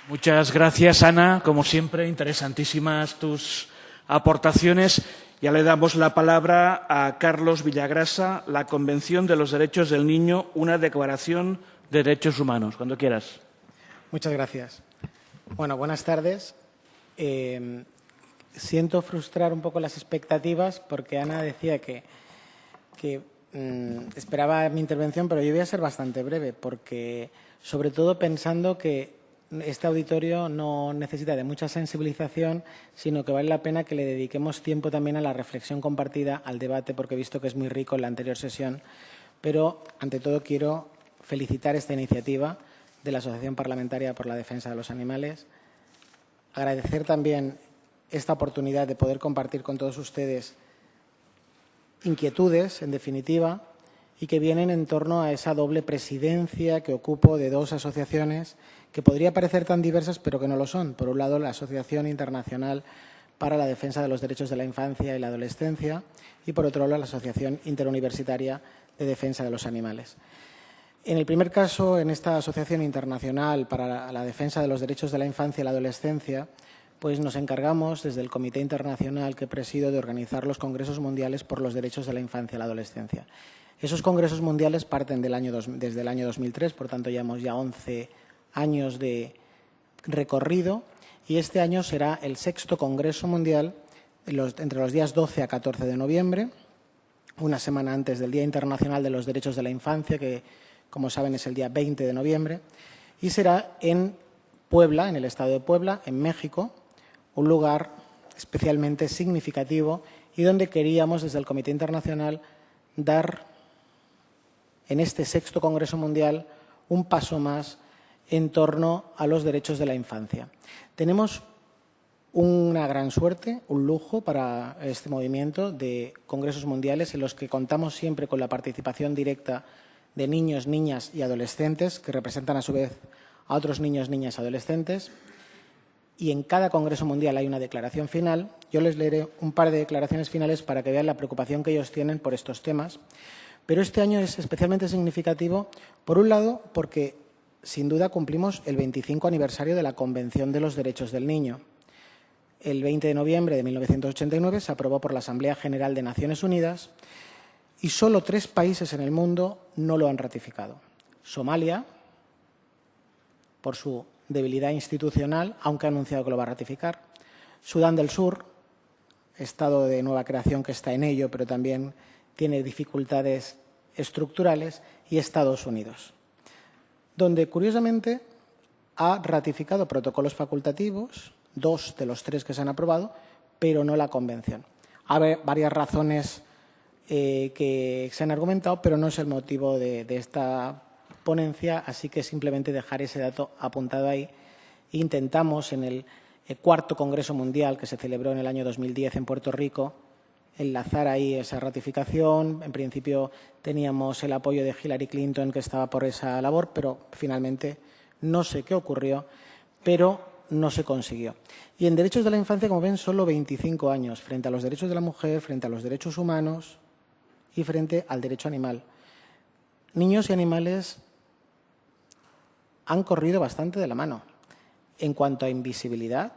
Muchas gracias, Ana. Como siempre, interesantísimas tus aportaciones. Ya le damos la palabra a Carlos Villagrasa, la Convención de los Derechos del Niño, una declaración de derechos humanos. Cuando quieras. Muchas gracias. Bueno, buenas tardes. Siento frustrar un poco las expectativas porque Ana decía que esperaba mi intervención, pero yo voy a ser bastante breve porque, sobre todo pensando que este auditorio no necesita de mucha sensibilización, sino que vale la pena que le dediquemos tiempo también a la reflexión compartida, al debate, porque he visto que es muy rico en la anterior sesión. Pero, ante todo, quiero felicitar esta iniciativa de la Asociación Parlamentaria por la Defensa de los Animales, agradecer también esta oportunidad de poder compartir con todos ustedes inquietudes, en definitiva, y que vienen en torno a esa doble presidencia que ocupo de dos asociaciones que podría parecer tan diversas, pero que no lo son. Por un lado, la Asociación Internacional para la Defensa de los Derechos de la Infancia y la Adolescencia y, por otro lado, la Asociación Interuniversitaria de Defensa de los Animales. En el primer caso, en esta Asociación Internacional para la Defensa de los Derechos de la Infancia y la Adolescencia, pues nos encargamos, desde el Comité Internacional que presido, de organizar los Congresos Mundiales por los Derechos de la Infancia y la Adolescencia. Esos Congresos Mundiales parten desde el año 2003, por tanto, llevamos ya 11 años de recorrido, y este año será el 6º Congreso Mundial entre los días 12 a 14 de noviembre, una semana antes del Día Internacional de los Derechos de la Infancia, que, como saben, es el día 20 de noviembre, y será en Puebla, en el estado de Puebla, en México, un lugar especialmente significativo y donde queríamos, desde el Comité Internacional, dar en este 6º Congreso Mundial un paso más en torno a los derechos de la infancia. Tenemos una gran suerte, un lujo para este movimiento de congresos mundiales en los que contamos siempre con la participación directa de niños, niñas y adolescentes, que representan a su vez a otros niños, niñas y adolescentes. Y en cada congreso mundial hay una declaración final. Yo les leeré un par de declaraciones finales para que vean la preocupación que ellos tienen por estos temas. Pero este año es especialmente significativo, por un lado, porque sin duda cumplimos el 25 aniversario de la Convención de los Derechos del Niño. El 20 de noviembre de 1989 se aprobó por la Asamblea General de Naciones Unidas y solo 3 países en el mundo no lo han ratificado. Somalia, por su debilidad institucional, aunque ha anunciado que lo va a ratificar. Sudán del Sur, estado de nueva creación que está en ello, pero también tiene dificultades estructurales, y Estados Unidos, donde, curiosamente, ha ratificado protocolos facultativos, 2 de los 3 que se han aprobado, pero no la Convención. Hay varias razones que se han argumentado, pero no es el motivo de esta ponencia, así que simplemente dejar ese dato apuntado ahí. Intentamos, en el 4º Congreso Mundial que se celebró en el año 2010 en Puerto Rico, enlazar ahí esa ratificación. En principio teníamos el apoyo de Hillary Clinton, que estaba por esa labor, pero finalmente no sé qué ocurrió, pero no se consiguió. Y en derechos de la infancia, como ven, solo 25 años, frente a los derechos de la mujer, frente a los derechos humanos y frente al derecho animal. Niños y animales han corrido bastante de la mano en cuanto a invisibilidad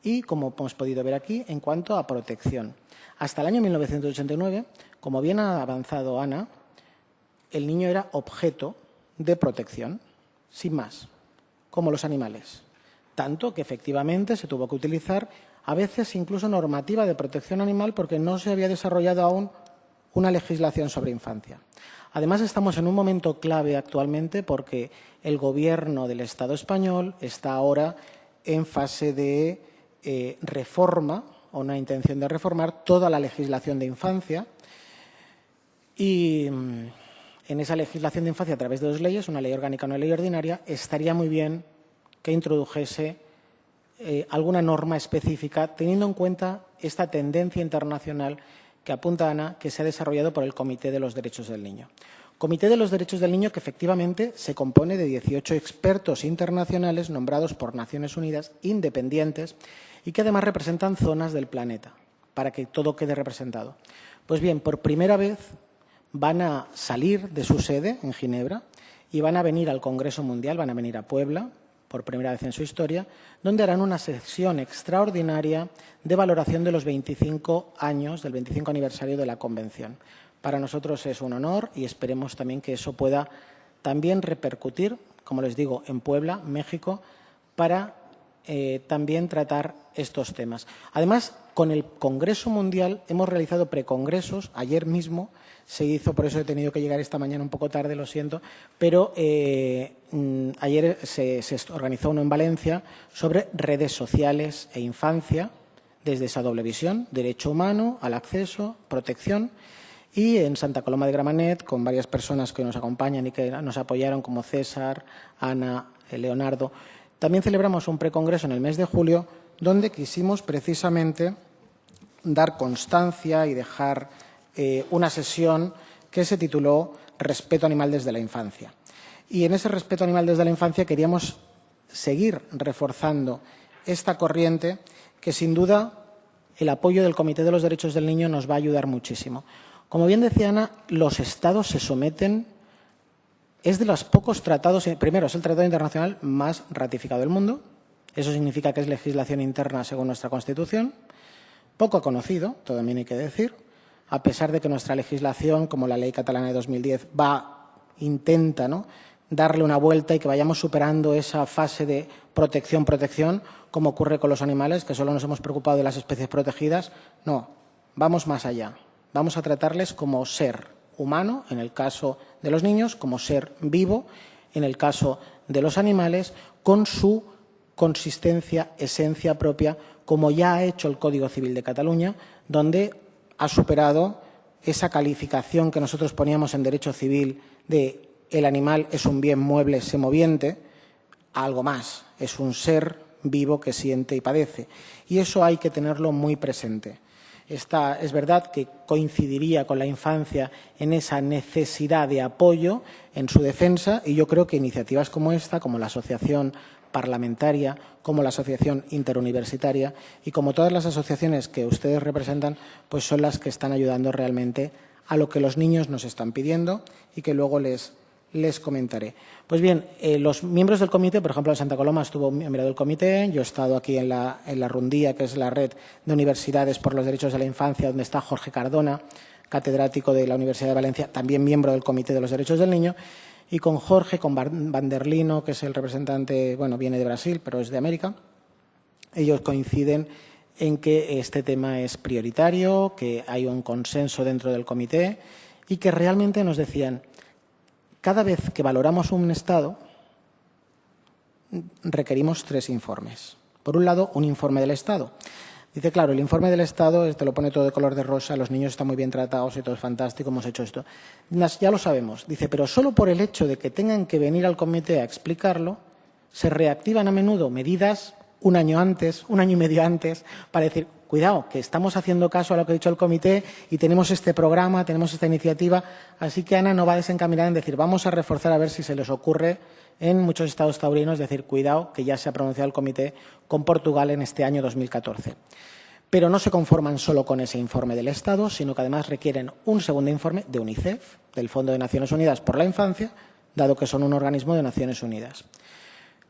y, como hemos podido ver aquí, en cuanto a protección. Hasta el año 1989, como bien ha avanzado Ana, el niño era objeto de protección, sin más, como los animales. Tanto que, efectivamente, se tuvo que utilizar a veces incluso normativa de protección animal porque no se había desarrollado aún una legislación sobre infancia. Además, estamos en un momento clave actualmente porque el Gobierno del Estado español está ahora en fase de reforma, o una intención de reformar toda la legislación de infancia, y en esa legislación de infancia, a través de 2 leyes, una ley orgánica y una ley ordinaria, estaría muy bien que introdujese alguna norma específica, teniendo en cuenta esta tendencia internacional que apunta Ana, que se ha desarrollado por el Comité de los Derechos del Niño. Comité de los Derechos del Niño que efectivamente se compone de 18 expertos internacionales nombrados por Naciones Unidas, independientes, y que además representan zonas del planeta, para que todo quede representado. Pues bien, por primera vez van a salir de su sede en Ginebra y van a venir al Congreso Mundial, van a venir a Puebla, por primera vez en su historia, donde harán una sesión extraordinaria de valoración de los 25 años, del 25 aniversario de la Convención. Para nosotros es un honor y esperemos también que eso pueda también repercutir, como les digo, en Puebla, México, para también tratar estos temas. Además, con el Congreso Mundial hemos realizado precongresos. Ayer mismo se hizo, por eso he tenido que llegar esta mañana un poco tarde, lo siento, pero ayer se organizó uno en Valencia sobre redes sociales e infancia, desde esa doble visión, derecho humano al acceso, protección, y en Santa Coloma de Gramenet, con varias personas que nos acompañan y que nos apoyaron, como César, Ana, Leonardo. También celebramos un precongreso en el mes de julio, donde quisimos precisamente dar constancia y dejar una sesión que se tituló Respeto animal desde la infancia. Y en ese respeto animal desde la infancia queríamos seguir reforzando esta corriente que, sin duda, el apoyo del Comité de los Derechos del Niño nos va a ayudar muchísimo. Como bien decía Ana, los Estados se someten. Es de los pocos tratados, primero, es el tratado internacional más ratificado del mundo. Eso significa que es legislación interna según nuestra Constitución. Poco conocido, también hay que decir, a pesar de que nuestra legislación, como la Ley Catalana de 2010, intenta, ¿no?, darle una vuelta y que vayamos superando esa fase de protección, como ocurre con los animales, que solo nos hemos preocupado de las especies protegidas. No, vamos más allá. Vamos a tratarles como ser humano, en el caso de los niños, como ser vivo, en el caso de los animales, con su consistencia, esencia propia, como ya ha hecho el Código Civil de Cataluña, donde ha superado esa calificación que nosotros poníamos en derecho civil de el animal es un bien mueble semoviente, a algo más, es un ser vivo que siente y padece. Y eso hay que tenerlo muy presente. Es verdad que coincidiría con la infancia en esa necesidad de apoyo en su defensa, y yo creo que iniciativas como esta, como la Asociación Parlamentaria, como la Asociación Interuniversitaria y como todas las asociaciones que ustedes representan, pues son las que están ayudando realmente a lo que los niños nos están pidiendo y que luego les comentaré. Pues bien, los miembros del comité, por ejemplo, en Santa Coloma estuvo un miembro del comité, yo he estado aquí en la Rundía, que es la red de universidades por los derechos de la infancia, donde está Jorge Cardona, catedrático de la Universidad de Valencia, también miembro del Comité de los Derechos del Niño, y con Jorge, con Vanderlino, que es el representante, bueno, viene de Brasil, pero es de América. Ellos coinciden en que este tema es prioritario, que hay un consenso dentro del comité y que realmente nos decían, cada vez que valoramos un Estado, requerimos 3 informes. Por un lado, un informe del Estado. Dice, claro, el informe del Estado te lo pone todo de color de rosa, los niños están muy bien tratados y todo es fantástico, hemos hecho esto. Ya lo sabemos. Dice, pero solo por el hecho de que tengan que venir al comité a explicarlo, se reactivan a menudo medidas un año antes, un año y medio antes, para decir, cuidado, que estamos haciendo caso a lo que ha dicho el comité y tenemos este programa, tenemos esta iniciativa. Así que Ana no va a desencaminar en decir, vamos a reforzar a ver si se les ocurre en muchos estados taurinos decir, cuidado, que ya se ha pronunciado el comité con Portugal en este año 2014. Pero no se conforman solo con ese informe del Estado, sino que además requieren un segundo informe de UNICEF, del Fondo de Naciones Unidas por la Infancia, dado que son un organismo de Naciones Unidas.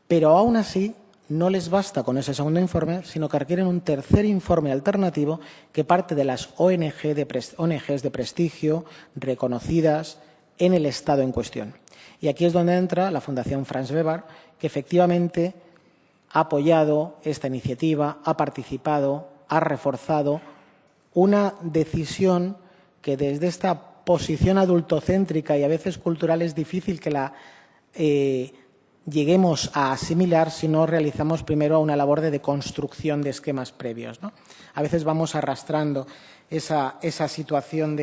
Pero aún así, no les basta con ese segundo informe, sino que requieren un tercer informe alternativo que parte de las ONGs de prestigio reconocidas en el Estado en cuestión. Y aquí es donde entra la Fundación Franz Weber, que efectivamente ha apoyado esta iniciativa, ha participado, ha reforzado una decisión que desde esta posición adultocéntrica y a veces cultural es difícil que la lleguemos a asimilar si no realizamos primero una labor de deconstrucción de esquemas previos, ¿no? A veces vamos arrastrando esa situación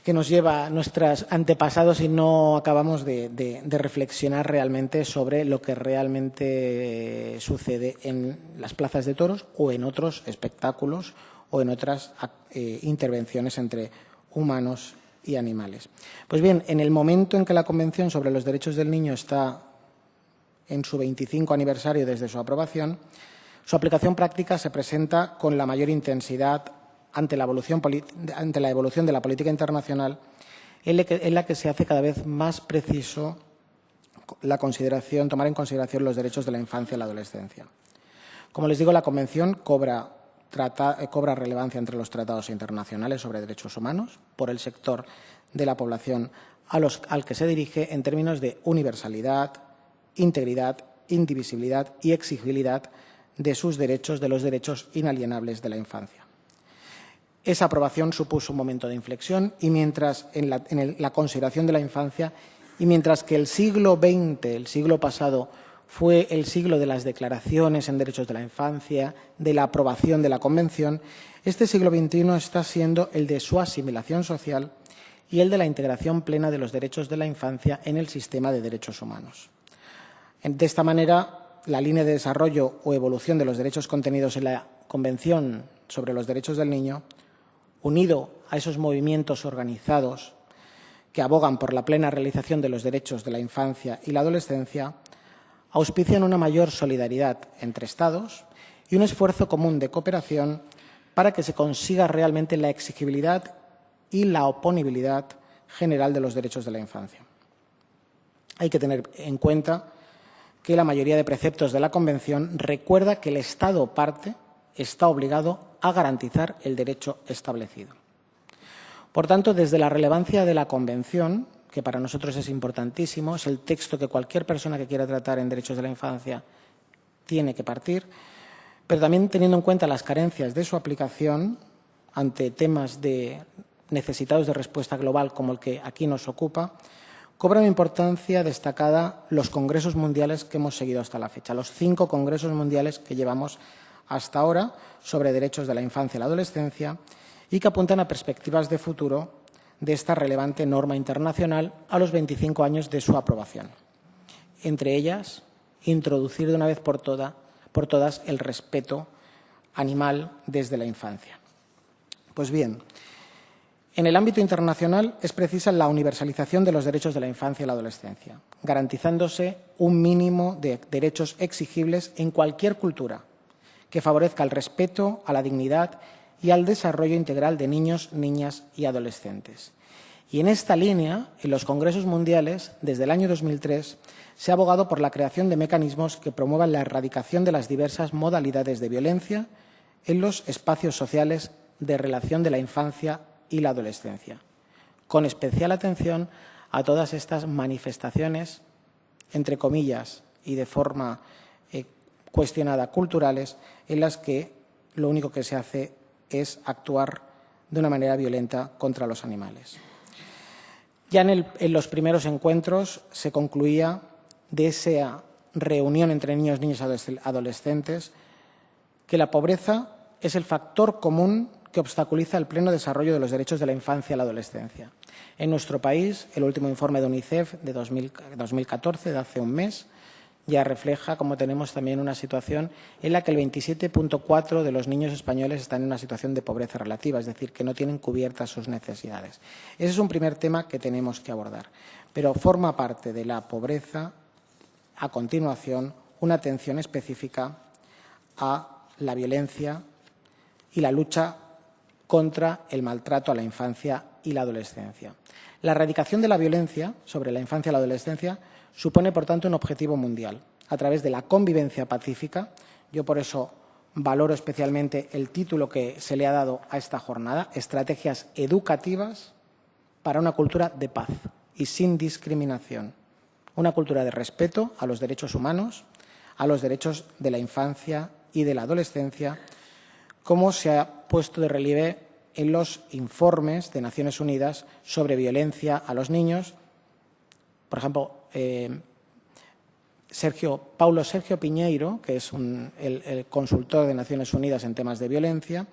que nos lleva a nuestros antepasados y no acabamos de reflexionar realmente sobre lo que realmente sucede en las plazas de toros o en otros espectáculos o en otras intervenciones entre humanos y animales. Pues bien, en el momento en que la Convención sobre los Derechos del Niño está en su 25 aniversario desde su aprobación, su aplicación práctica se presenta con la mayor intensidad ante la evolución de la política internacional, en la que se hace cada vez más preciso tomar en consideración los derechos de la infancia y la adolescencia. Como les digo, la Convención cobra relevancia entre los tratados internacionales sobre derechos humanos por el sector de la población al que se dirige en términos de universalidad, integridad, indivisibilidad y exigibilidad de sus derechos, de los derechos inalienables de la infancia. Esa aprobación supuso un momento de inflexión y mientras en la consideración de la infancia y mientras que el siglo XX, el siglo pasado, fue el siglo de las declaraciones en derechos de la infancia, de la aprobación de la Convención, este siglo XXI está siendo el de su asimilación social y el de la integración plena de los derechos de la infancia en el sistema de derechos humanos. De esta manera, la línea de desarrollo o evolución de los derechos contenidos en la Convención sobre los Derechos del Niño, unido a esos movimientos organizados que abogan por la plena realización de los derechos de la infancia y la adolescencia, auspician una mayor solidaridad entre Estados y un esfuerzo común de cooperación para que se consiga realmente la exigibilidad y la oponibilidad general de los derechos de la infancia. Hay que tener en cuenta que la mayoría de preceptos de la Convención recuerda que el Estado parte está obligado a garantizar el derecho establecido. Por tanto, desde la relevancia de la Convención, que para nosotros es importantísimo, es el texto que cualquier persona que quiera tratar en derechos de la infancia tiene que partir, pero también teniendo en cuenta las carencias de su aplicación ante temas necesitados de respuesta global como el que aquí nos ocupa, cobra una importancia destacada los congresos mundiales que hemos seguido hasta la fecha, los 5 congresos mundiales que llevamos hasta ahora sobre derechos de la infancia y la adolescencia y que apuntan a perspectivas de futuro de esta relevante norma internacional a los 25 años de su aprobación. Entre ellas, introducir de una vez por todas el respeto animal desde la infancia. Pues bien, en el ámbito internacional es precisa la universalización de los derechos de la infancia y la adolescencia, garantizándose un mínimo de derechos exigibles en cualquier cultura que favorezca el respeto a la dignidad y al desarrollo integral de niños, niñas y adolescentes. Y en esta línea, en los congresos mundiales, desde el año 2003, se ha abogado por la creación de mecanismos que promuevan la erradicación de las diversas modalidades de violencia en los espacios sociales de relación de la infancia y la adolescencia, con especial atención a todas estas manifestaciones, entre comillas, y de forma cuestionada, culturales, en las que lo único que se hace es actuar de una manera violenta contra los animales. Ya en los primeros encuentros se concluía de esa reunión entre niños, niñas y adolescentes que la pobreza es el factor común que obstaculiza el pleno desarrollo de los derechos de la infancia y la adolescencia. En nuestro país, el último informe de UNICEF de 2014, de hace un mes, ya refleja cómo tenemos también una situación en la que el 27,4% de los niños españoles están en una situación de pobreza relativa, es decir, que no tienen cubiertas sus necesidades. Ese es un primer tema que tenemos que abordar, pero forma parte de la pobreza, a continuación, una atención específica a la violencia y la lucha contra el maltrato a la infancia y la adolescencia. La erradicación de la violencia sobre la infancia y la adolescencia supone, por tanto, un objetivo mundial a través de la convivencia pacífica. Yo, por eso, valoro especialmente el título que se le ha dado a esta jornada, Estrategias educativas para una cultura de paz y sin discriminación. Una cultura de respeto a los derechos humanos, a los derechos de la infancia y de la adolescencia, como se ha puesto de relieve en los informes de Naciones Unidas sobre violencia a los niños. Por ejemplo, Paulo Sergio Piñeiro, que es el consultor de Naciones Unidas en temas de violencia,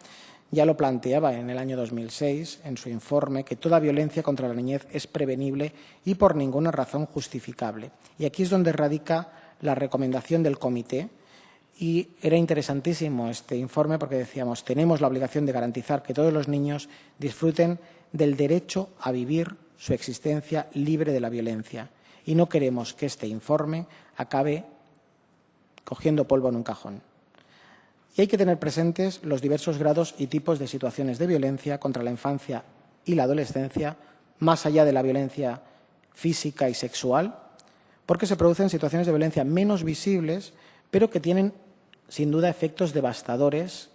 ya lo planteaba en el año 2006 en su informe, que toda violencia contra la niñez es prevenible y por ninguna razón justificable. Y aquí es donde radica la recomendación del comité. Y era interesantísimo este informe porque decíamos, tenemos la obligación de garantizar que todos los niños disfruten del derecho a vivir su existencia libre de la violencia. Y no queremos que este informe acabe cogiendo polvo en un cajón. Y hay que tener presentes los diversos grados y tipos de situaciones de violencia contra la infancia y la adolescencia, más allá de la violencia física y sexual, porque se producen situaciones de violencia menos visibles, pero que tienen, sin duda, efectos devastadores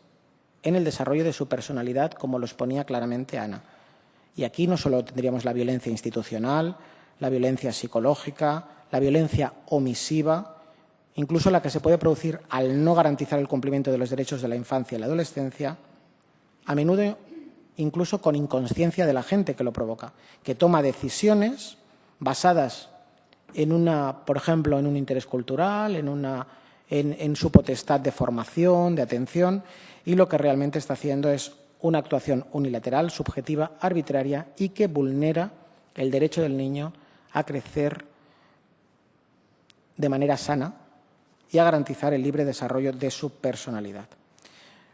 en el desarrollo de su personalidad, como lo exponía claramente Ana. Y aquí no solo tendríamos la violencia institucional, la violencia psicológica, la violencia omisiva, incluso la que se puede producir al no garantizar el cumplimiento de los derechos de la infancia y la adolescencia, a menudo incluso con inconsciencia de la gente que lo provoca, que toma decisiones basadas en por ejemplo, en un interés cultural, en su potestad de formación, de atención, y lo que realmente está haciendo es una actuación unilateral, subjetiva, arbitraria y que vulnera el derecho del niño a crecer de manera sana y a garantizar el libre desarrollo de su personalidad.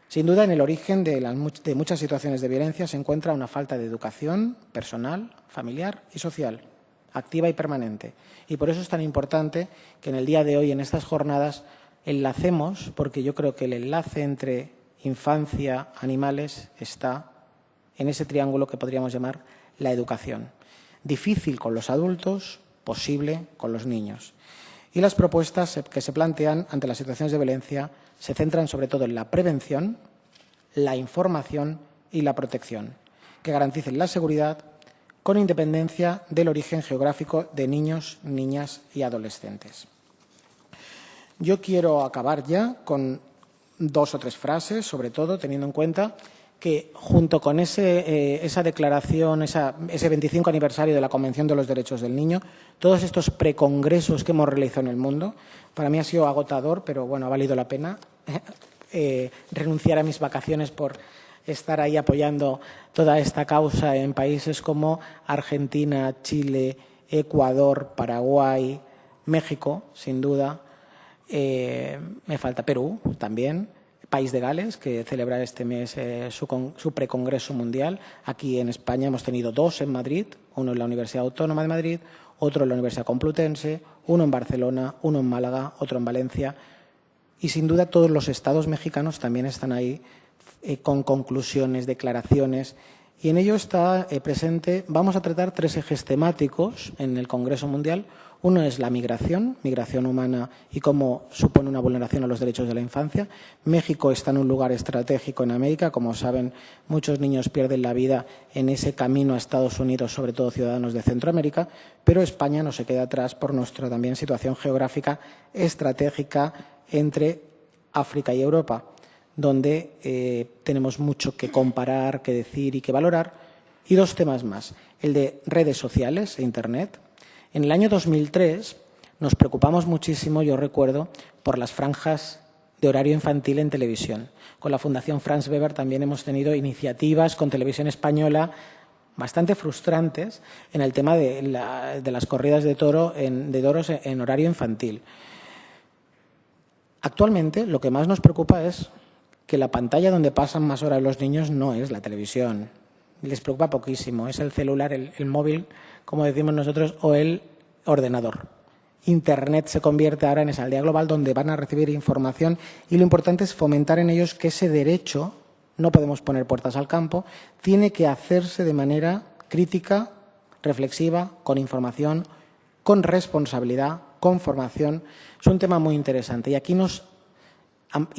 Sin duda, en el origen de muchas situaciones de violencia se encuentra una falta de educación personal, familiar y social, activa y permanente. Y por eso es tan importante que en el día de hoy, en estas jornadas, enlacemos, porque yo creo que el enlace entre infancia, animales, está en ese triángulo que podríamos llamar la educación. Difícil con los adultos, posible con los niños. Y las propuestas que se plantean ante las situaciones de violencia se centran sobre todo en la prevención, la información y la protección, que garanticen la seguridad con independencia del origen geográfico de niños, niñas y adolescentes. Yo quiero acabar ya con 2 o 3 frases, sobre todo teniendo en cuenta que junto con esa declaración, ese 25 aniversario de la Convención de los Derechos del Niño, todos estos precongresos que hemos realizado en el mundo, para mí ha sido agotador, pero bueno, ha valido la pena renunciar a mis vacaciones por estar ahí apoyando toda esta causa en países como Argentina, Chile, Ecuador, Paraguay, México, sin duda. Me falta Perú también. País de Gales, que celebra este mes su precongreso mundial. Aquí en España hemos tenido 2 en Madrid, uno en la Universidad Autónoma de Madrid, otro en la Universidad Complutense, uno en Barcelona, uno en Málaga, otro en Valencia. Y sin duda todos los estados mexicanos también están ahí con conclusiones, declaraciones. Y en ello está presente, vamos a tratar 3 ejes temáticos en el Congreso Mundial. Uno es la migración humana y cómo supone una vulneración a los derechos de la infancia. México está en un lugar estratégico en América. Como saben, muchos niños pierden la vida en ese camino a Estados Unidos, sobre todo ciudadanos de Centroamérica, pero España no se queda atrás por nuestra también situación geográfica estratégica entre África y Europa, donde tenemos mucho que comparar, que decir y que valorar. Y 2 temas más, el de redes sociales e Internet. En el año 2003 nos preocupamos muchísimo, yo recuerdo, por las franjas de horario infantil en televisión. Con la Fundación Franz Weber también hemos tenido iniciativas con Televisión Española bastante frustrantes en el tema de las corridas de toros en horario infantil. Actualmente lo que más nos preocupa es que la pantalla donde pasan más horas los niños no es la televisión. Les preocupa poquísimo, es el celular, el móvil, como decimos nosotros, o el ordenador. Internet se convierte ahora en esa aldea global donde van a recibir información y lo importante es fomentar en ellos que ese derecho, no podemos poner puertas al campo, tiene que hacerse de manera crítica, reflexiva, con información, con responsabilidad, con formación. Es un tema muy interesante y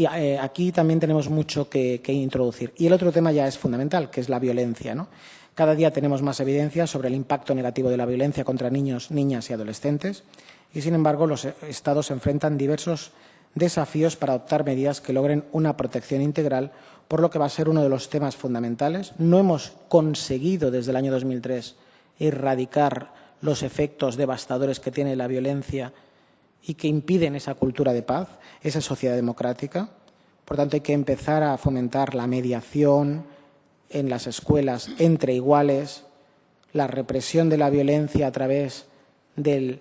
aquí también tenemos mucho que introducir. Y el otro tema ya es fundamental, que es la violencia, ¿no? Cada día tenemos más evidencia sobre el impacto negativo de la violencia contra niños, niñas y adolescentes y, sin embargo, los Estados enfrentan diversos desafíos para adoptar medidas que logren una protección integral, por lo que va a ser uno de los temas fundamentales. No hemos conseguido desde el año 2003 erradicar los efectos devastadores que tiene la violencia y que impiden esa cultura de paz, esa sociedad democrática. Por tanto, hay que empezar a fomentar la mediación en las escuelas entre iguales, la represión de la violencia a través de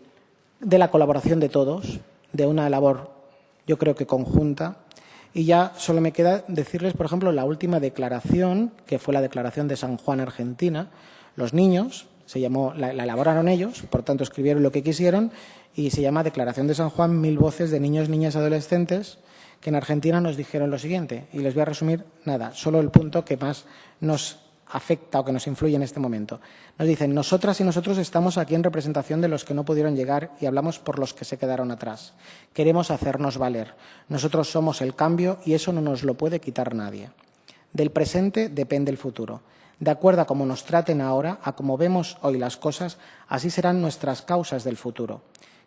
la colaboración de todos, de una labor, yo creo que conjunta. Y ya solo me queda decirles, por ejemplo, la última declaración, que fue la Declaración de San Juan, Argentina. Los niños, la elaboraron ellos, por tanto escribieron lo que quisieron, y se llama Declaración de San Juan, 1000 voces de niños, niñas y adolescentes, que en Argentina nos dijeron lo siguiente, y les voy a resumir solo el punto que más nos afecta o que nos influye en este momento. Nos dicen, nosotras y nosotros estamos aquí en representación de los que no pudieron llegar y hablamos por los que se quedaron atrás. Queremos hacernos valer. Nosotros somos el cambio y eso no nos lo puede quitar nadie. Del presente depende el futuro. De acuerdo a cómo nos traten ahora, a cómo vemos hoy las cosas, así serán nuestras causas del futuro.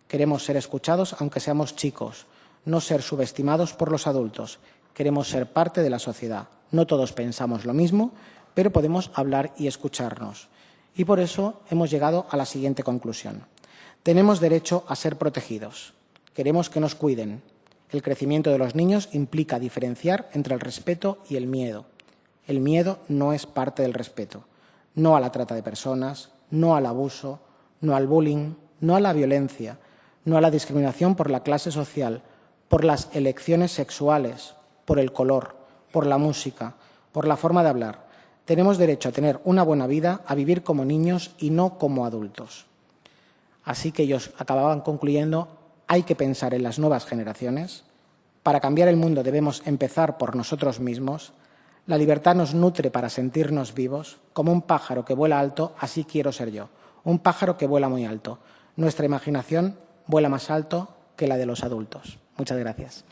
Queremos ser escuchados aunque seamos chicos, no ser subestimados por los adultos. Queremos ser parte de la sociedad. No todos pensamos lo mismo, pero podemos hablar y escucharnos. Y por eso hemos llegado a la siguiente conclusión. Tenemos derecho a ser protegidos. Queremos que nos cuiden. El crecimiento de los niños implica diferenciar entre el respeto y el miedo. El miedo no es parte del respeto. No a la trata de personas, no al abuso, no al bullying, no a la violencia, no a la discriminación por la clase social, por las elecciones sexuales, por el color, por la música, por la forma de hablar. Tenemos derecho a tener una buena vida, a vivir como niños y no como adultos. Así que ellos acababan concluyendo, hay que pensar en las nuevas generaciones. Para cambiar el mundo debemos empezar por nosotros mismos. La libertad nos nutre para sentirnos vivos. Como un pájaro que vuela alto, así quiero ser yo. Un pájaro que vuela muy alto. Nuestra imaginación vuela más alto que la de los adultos. Muchas gracias.